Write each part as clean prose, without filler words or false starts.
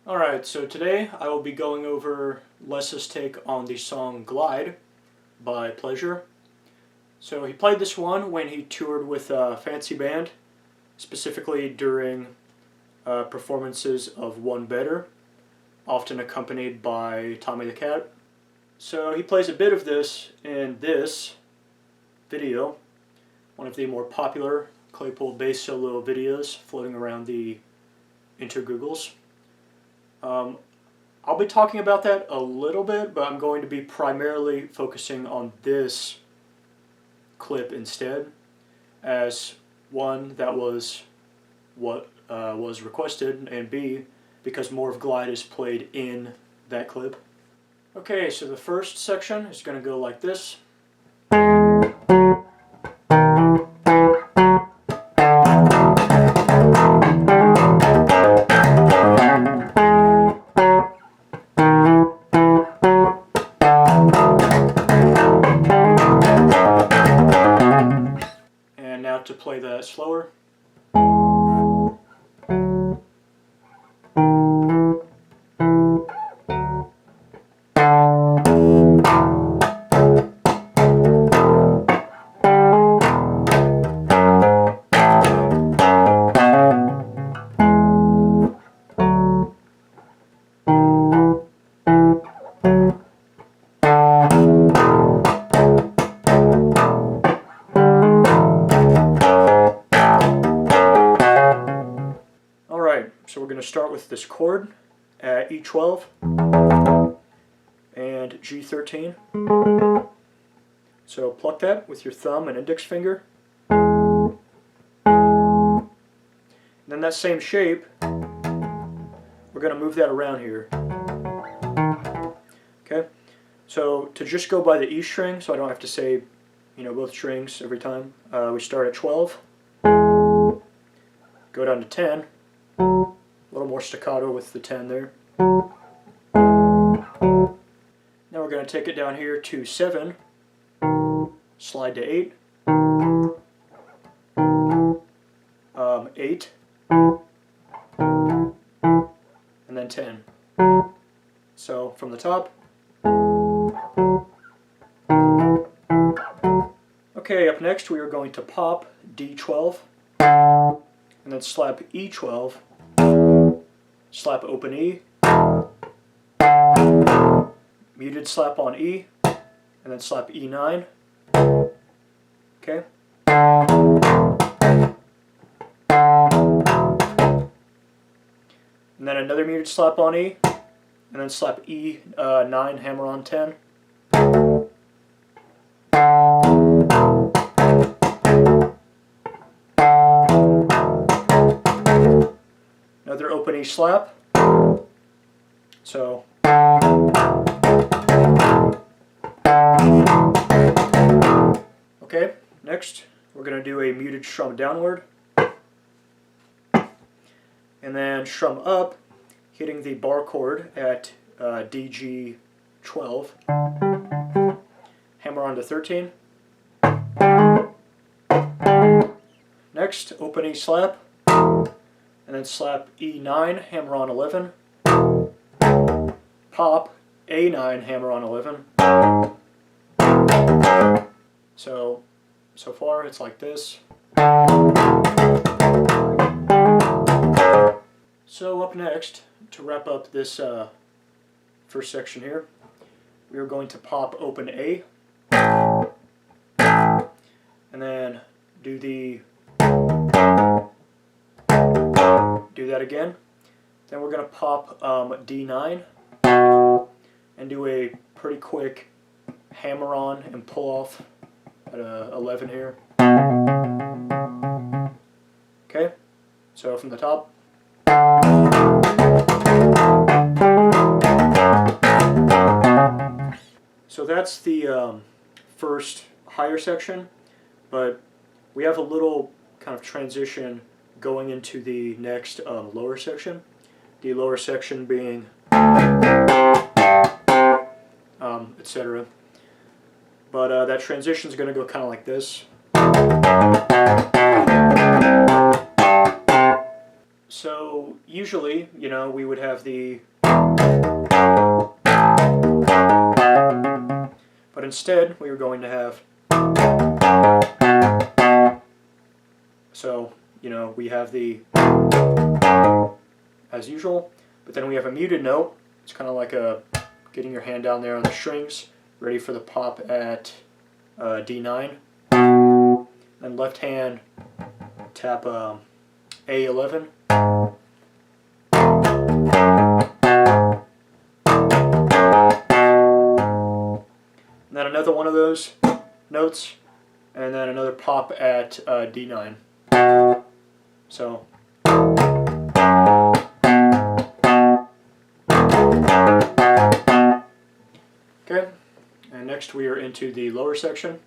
Alright, so today I will be going over Les's take on the song Glide by Pleasure. So he played this one when he toured with a fancy band, specifically during performances of One Better, often accompanied by Tommy the Cat. So he plays a bit of this in this video, one of the more popular Claypool bass solo videos floating around the intergoogles. I'll be talking about that a little bit, but I'm going to be primarily focusing on this clip instead, as one, that was what was requested, and B, because more of Glide is played in that clip. Okay, so the first section is going to go like this. And now to play that slower. So we're going to start with this chord at E12 and G13. So pluck that with your thumb and index finger. And then that same shape, we're going to move that around here. Okay, so to just go by the E string, so I don't have to say, both strings every time, we start at 12, go down to 10, a little more staccato with the 10 there. Now we're going to take it down here to 7, slide to 8, 8, and then 10. So from the top. Okay, up next we are going to pop D12, and then slap E12, slap open E, muted slap on E, and then slap E9. Okay. And then another muted slap on E, and then slap E9, hammer on 10. Another open E slap. So okay, next we're going to do a muted strum downward, and then strum up, hitting the bar chord at DG12, hammer on to 13. Next, open E slap, and then slap E9, hammer on 11, pop A9, hammer on 11. So far it's like this. So up next, to wrap up this first section here, we are going to pop open A, and then do that again. Then we're going to pop D9 and do a pretty quick hammer on and pull off at 11 here. Okay, so from the top. So that's the first higher section, but we have a little kind of transition going into the next lower section. The lower section being etc. But that transition is going to go kind of like this. So usually, you know, we would have the... But instead, we are going to have... So, you know, we have the... as usual, but then we have a muted note. It's kind of like getting your hand down there on the strings, ready for the pop at D9. Then left hand, tap A11. And then another one of those notes, and then another pop at D9. So. Okay, and next we are into the lower section.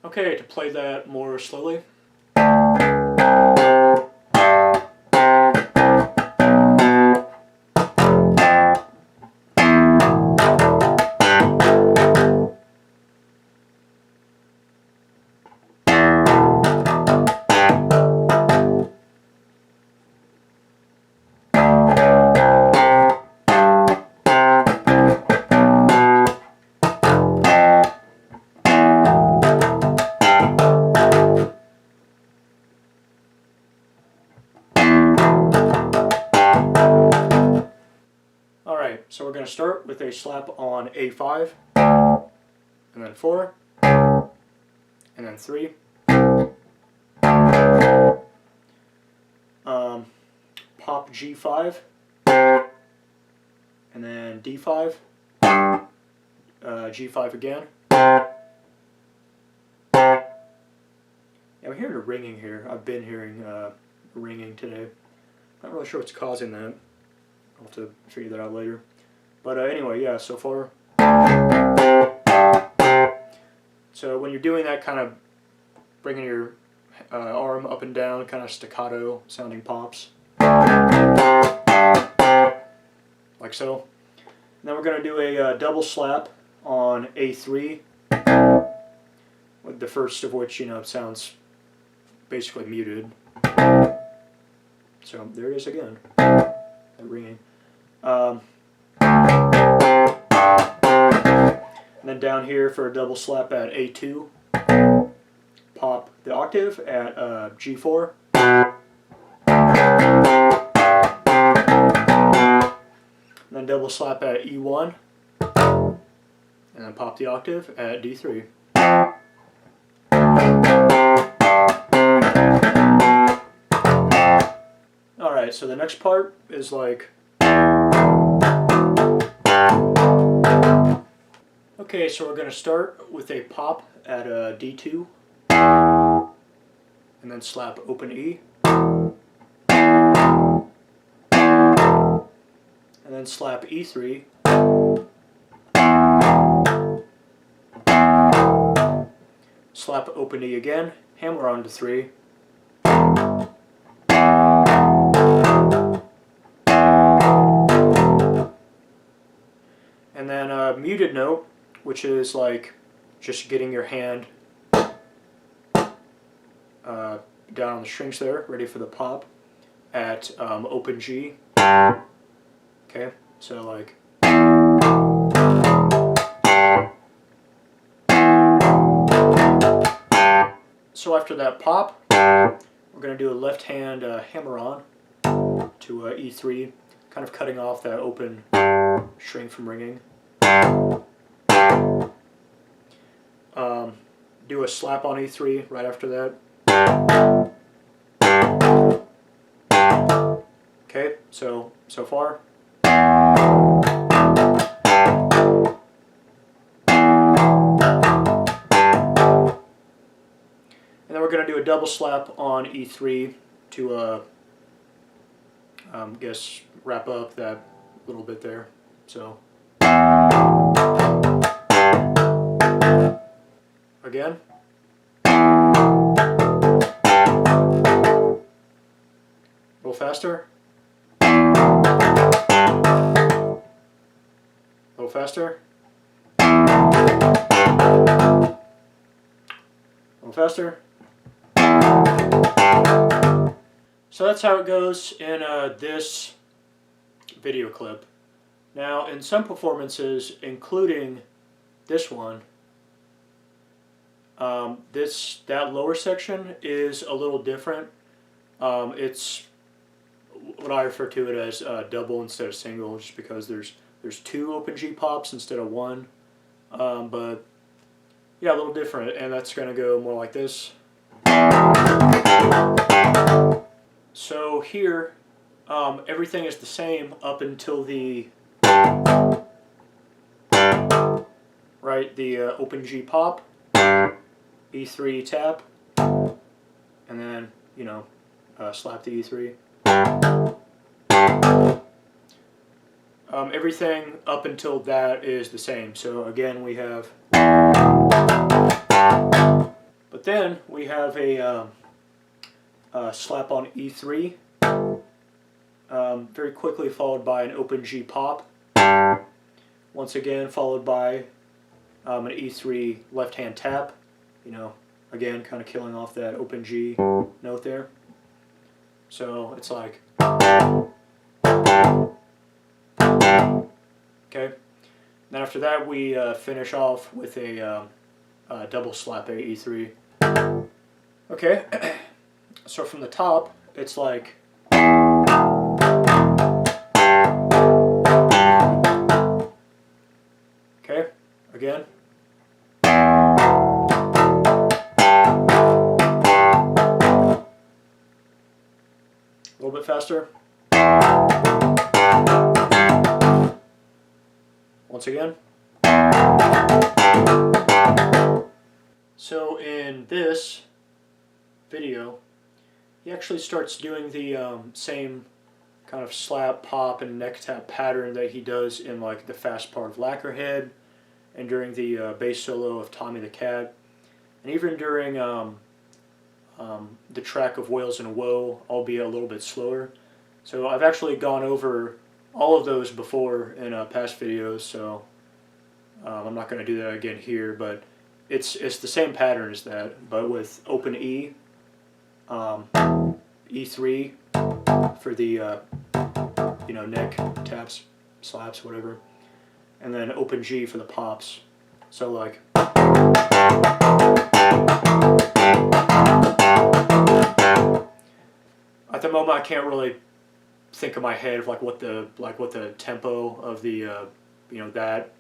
Okay, to play that more slowly. So we're going to start with a slap on A5, and then 4, and then 3, pop G5, and then D5, G5 again. Yeah, I'm hearing a ringing here. I've been hearing ringing today. Not really sure what's causing that. I'll have to figure that out later. But anyway, yeah, so far. So when you're doing that, kind of bringing your arm up and down, kind of staccato sounding pops. Like so. And then we're going to do a double slap on A3, with the first of which, you know, sounds basically muted. So there it is again, that ringing. And then down here for a double slap at A2, pop the octave at G4, and then double slap at E1, and then pop the octave at D3. Alright, so the next part is like... Okay, so we're going to start with a pop at D2, and then slap open E, and then slap E3, slap open E again, hammer on to 3, and then a muted note, which is like just getting your hand down on the strings there, ready for the pop at open G. Okay, so like... So after that pop, we're going to do a left hand hammer on to E3, kind of cutting off that open string from ringing. Do a slap on E3 right after that. Okay, so far. And then we're going to do a double slap on E3 to, guess, wrap up that little bit there. So. again. A little faster. A little faster. A little faster. So that's how it goes in this video clip. Now, in some performances, including this one, that lower section is a little different. It's what I refer to it as double instead of single, just because there's two open G pops instead of one. But yeah, a little different, and that's going to go more like this. So here, everything is the same up until the open G pop, E3 tap, and then slap the E3. Everything up until that is the same. So again, we have, but then we have a slap on E3, very quickly followed by an open G pop, once again followed by an E3 left hand tap, again kind of killing off that open G note there. So it's like, okay. Then after that we finish off with a double slap A E3. Okay. So from the top, it's like, okay, again. A little bit faster. Once again. So in this video, he actually starts doing the same kind of slap, pop, and neck tap pattern that he does in like the fast part of Lacquerhead, and during the bass solo of Tommy the Cat, and even during the track of Whales in a Woe, albeit a little bit slower. So I've actually gone over all of those before in past videos, so I'm not going to do that again here, but it's the same pattern as that, but with open E, E3 for the neck taps, slaps, whatever, and then open G for the pops. So like, at the moment I can't really think in my head of what the tempo of the that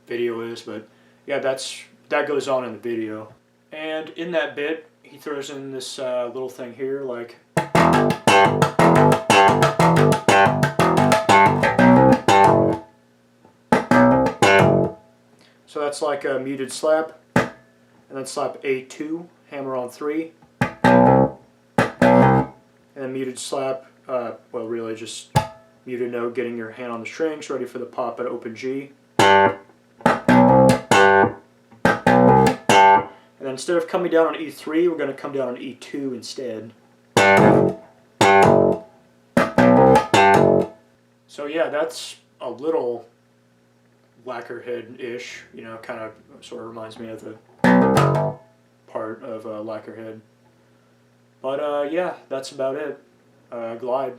video is, but yeah, that goes on in the video. And in that bit, he throws in this little thing here, like, so that's like a muted slap, and then slap A2, hammer on 3, and muted slap, well really just muted note, getting your hand on the strings, ready for the pop at open G. And then instead of coming down on E3, we're going to come down on E2 instead. So yeah, that's a little Lacquerhead-ish, kind of sort of reminds me of the part of Lacquerhead. But yeah, that's about it. Glide.